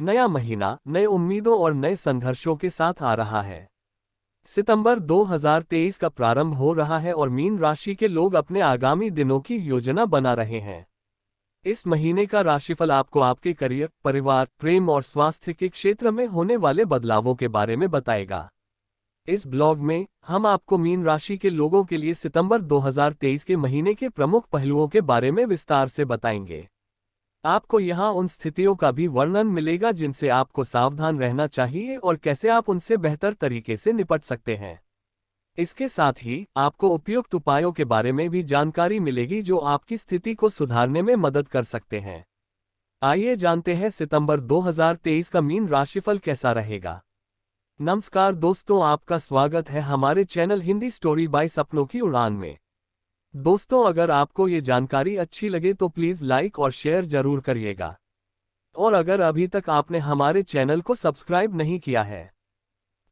नया महीना नए उम्मीदों और नए संघर्षों के साथ आ रहा है। सितंबर 2023 का प्रारंभ हो रहा है और मीन राशि के लोग अपने आगामी दिनों की योजना बना रहे हैं। इस महीने का राशिफल आपको आपके करियर, परिवार, प्रेम और स्वास्थ्य के क्षेत्र में होने वाले बदलावों के बारे में बताएगा। इस ब्लॉग में हम आपको मीन राशि के लोगों के लिए सितंबर 2023 के महीने के प्रमुख पहलुओं के बारे में विस्तार से बताएंगे। आपको यहाँ उन स्थितियों का भी वर्णन मिलेगा जिनसे आपको सावधान रहना चाहिए और कैसे आप उनसे बेहतर तरीके से निपट सकते हैं। इसके साथ ही आपको उपयुक्त उपायों के बारे में भी जानकारी मिलेगी जो आपकी स्थिति को सुधारने में मदद कर सकते हैं। आइए जानते हैं सितंबर 2023 का मीन राशिफल कैसा रहेगा। नमस्कार दोस्तों, आपका स्वागत है हमारे चैनल हिंदी स्टोरी बाय सपनों की उड़ान में। दोस्तों, अगर आपको ये जानकारी अच्छी लगे तो प्लीज़ लाइक और शेयर जरूर करिएगा। और अगर अभी तक आपने हमारे चैनल को सब्सक्राइब नहीं किया है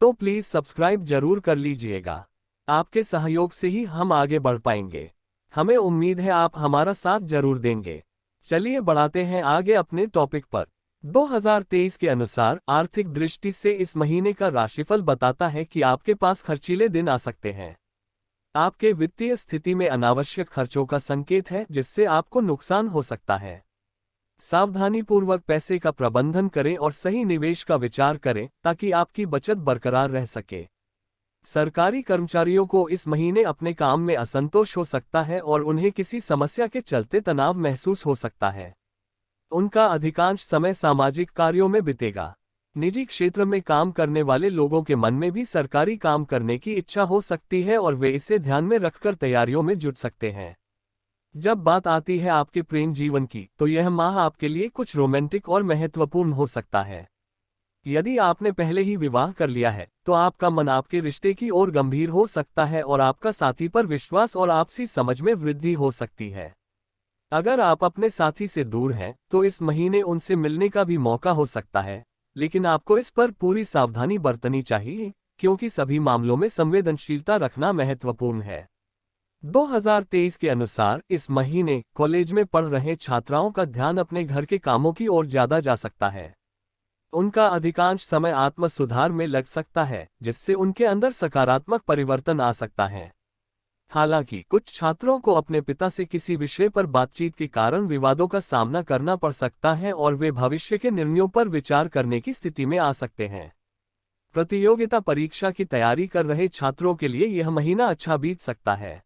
तो प्लीज़ सब्सक्राइब जरूर कर लीजिएगा। आपके सहयोग से ही हम आगे बढ़ पाएंगे। हमें उम्मीद है आप हमारा साथ जरूर देंगे। चलिए बढ़ाते हैं आगे अपने टॉपिक पर। 2023 के अनुसार आर्थिक दृष्टि से इस महीने का राशिफल बताता है कि आपके पास खर्चीले दिन आ सकते हैं। आपके वित्तीय स्थिति में अनावश्यक खर्चों का संकेत है जिससे आपको नुकसान हो सकता है। सावधानीपूर्वक पैसे का प्रबंधन करें और सही निवेश का विचार करें ताकि आपकी बचत बरकरार रह सके। सरकारी कर्मचारियों को इस महीने अपने काम में असंतोष हो सकता है और उन्हें किसी समस्या के चलते तनाव महसूस हो सकता है। उनका अधिकांश समय सामाजिक कार्यों में बीतेगा। निजी क्षेत्र में काम करने वाले लोगों के मन में भी सरकारी काम करने की इच्छा हो सकती है और वे इसे ध्यान में रखकर तैयारियों में जुट सकते हैं। जब बात आती है आपके प्रेम जीवन की, तो यह माह आपके लिए कुछ रोमांटिक और महत्वपूर्ण हो सकता है। यदि आपने पहले ही विवाह कर लिया है तो आपका मन आपके रिश्ते की ओर गंभीर हो सकता है और आपका साथी पर विश्वास और आपसी समझ में वृद्धि हो सकती है। अगर आप अपने साथी से दूर हैं तो इस महीने उनसे मिलने का भी मौका हो सकता है, लेकिन आपको इस पर पूरी सावधानी बरतनी चाहिए क्योंकि सभी मामलों में संवेदनशीलता रखना महत्वपूर्ण है। 2023 के अनुसार इस महीने कॉलेज में पढ़ रहे छात्राओं का ध्यान अपने घर के कामों की ओर ज्यादा जा सकता है। उनका अधिकांश समय आत्म सुधार में लग सकता है जिससे उनके अंदर सकारात्मक परिवर्तन आ सकता है। हालांकि कुछ छात्रों को अपने पिता से किसी विषय पर बातचीत के कारण विवादों का सामना करना पड़ सकता है और वे भविष्य के निर्णयों पर विचार करने की स्थिति में आ सकते हैं। प्रतियोगिता परीक्षा की तैयारी कर रहे छात्रों के लिए यह महीना अच्छा बीत सकता है।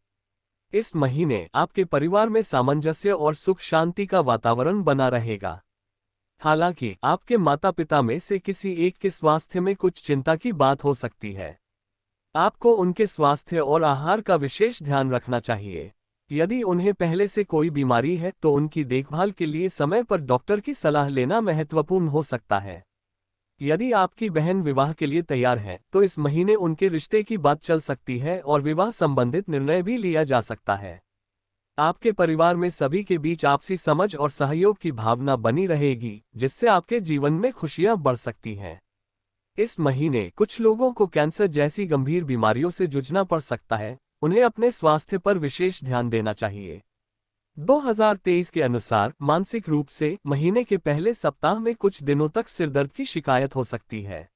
इस महीने आपके परिवार में सामंजस्य और सुख शांति का वातावरण बना रहेगा। हालांकि आपके माता पिता में से किसी एक के स्वास्थ्य में कुछ चिंता की बात हो सकती है। आपको उनके स्वास्थ्य और आहार का विशेष ध्यान रखना चाहिए। यदि उन्हें पहले से कोई बीमारी है तो उनकी देखभाल के लिए समय पर डॉक्टर की सलाह लेना महत्वपूर्ण हो सकता है। यदि आपकी बहन विवाह के लिए तैयार है तो इस महीने उनके रिश्ते की बात चल सकती है और विवाह संबंधित निर्णय भी लिया जा सकता है। आपके परिवार में सभी के बीच आपसी समझ और सहयोग की भावना बनी रहेगी जिससे आपके जीवन में खुशियां बढ़ सकती हैं। इस महीने कुछ लोगों को कैंसर जैसी गंभीर बीमारियों से जूझना पड़ सकता है। उन्हें अपने स्वास्थ्य पर विशेष ध्यान देना चाहिए। 2023 के अनुसार मानसिक रूप से महीने के पहले सप्ताह में कुछ दिनों तक सिरदर्द की शिकायत हो सकती है।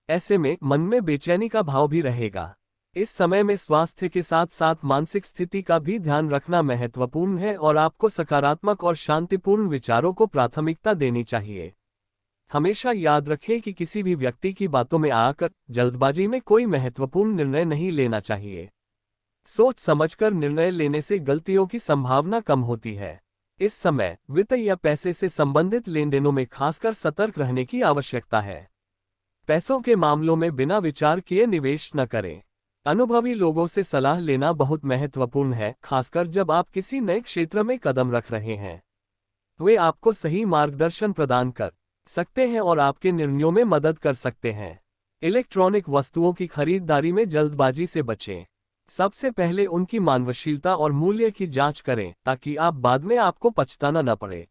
ऐसे में मन में बेचैनी का भाव भी रहेगा। इस समय में स्वास्थ्य के साथ साथ मानसिक स्थिति का भी ध्यान रखना महत्वपूर्ण है और आपको सकारात्मक और शांतिपूर्ण विचारों को प्राथमिकता देनी चाहिए। हमेशा याद रखें कि किसी भी व्यक्ति की बातों में आकर जल्दबाजी में कोई महत्वपूर्ण निर्णय नहीं लेना चाहिए। सोच समझकर निर्णय लेने से गलतियों की संभावना कम होती है। इस समय वित्त या पैसे से संबंधित लेनदेनों में खासकर सतर्क रहने की आवश्यकता है। पैसों के मामलों में बिना विचार किए निवेश न करें। अनुभवी लोगों से सलाह लेना बहुत महत्वपूर्ण है, खासकर जब आप किसी नए क्षेत्र में कदम रख रहे हैं। वे आपको सही मार्गदर्शन प्रदान कर सकते हैं और आपके निर्णयों में मदद कर सकते हैं। इलेक्ट्रॉनिक वस्तुओं की खरीदारी में जल्दबाजी से बचें। सबसे पहले उनकी मानवशीलता और मूल्य की जांच करें ताकि आप बाद में आपको पछताना न पड़े।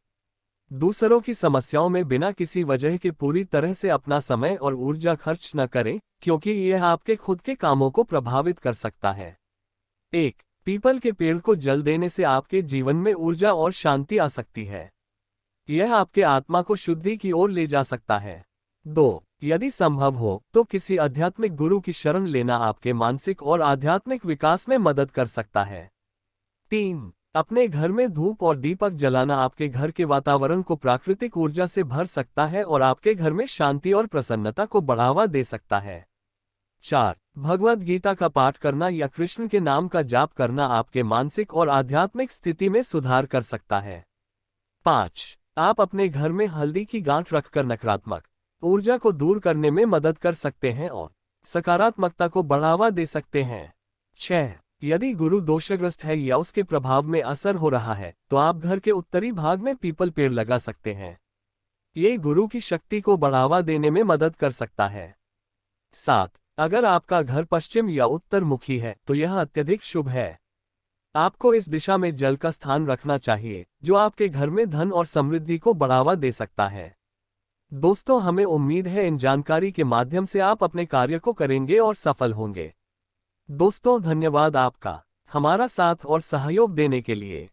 दूसरों की समस्याओं में बिना किसी वजह के पूरी तरह से अपना समय और ऊर्जा खर्च न करें क्योंकि यह आपके खुद के कामों को प्रभावित कर सकता है। एक पीपल के पेड़ को जल देने से आपके जीवन में ऊर्जा और शांति आ सकती है। यह आपके आत्मा को शुद्धि की ओर ले जा सकता है। 2. यदि संभव हो तो किसी आध्यात्मिक गुरु की शरण लेना आपके मानसिक और आध्यात्मिक विकास में मदद कर सकता है। 3. अपने घर में धूप और दीपक जलाना आपके घर के वातावरण को प्राकृतिक ऊर्जा से भर सकता है और आपके घर में शांति और प्रसन्नता को बढ़ावा दे सकता है। 4. भगवद गीता का पाठ करना या कृष्ण के नाम का जाप करना आपके मानसिक और आध्यात्मिक स्थिति में सुधार कर सकता है। 5. आप अपने घर में हल्दी की गांठ रखकर नकारात्मक ऊर्जा को दूर करने में मदद कर सकते हैं और सकारात्मकता को बढ़ावा दे सकते हैं। 6. यदि गुरु दोषग्रस्त है या उसके प्रभाव में असर हो रहा है तो आप घर के उत्तरी भाग में पीपल पेड़ लगा सकते हैं। ये गुरु की शक्ति को बढ़ावा देने में मदद कर सकता है। 7. अगर आपका घर पश्चिम या उत्तर मुखी है तो यह अत्यधिक शुभ है। आपको इस दिशा में जल का स्थान रखना चाहिए जो आपके घर में धन और समृद्धि को बढ़ावा दे सकता है। दोस्तों, हमें उम्मीद है इन जानकारी के माध्यम से आप अपने कार्य को करेंगे और सफल होंगे। दोस्तों, धन्यवाद आपका हमारा साथ और सहयोग देने के लिए।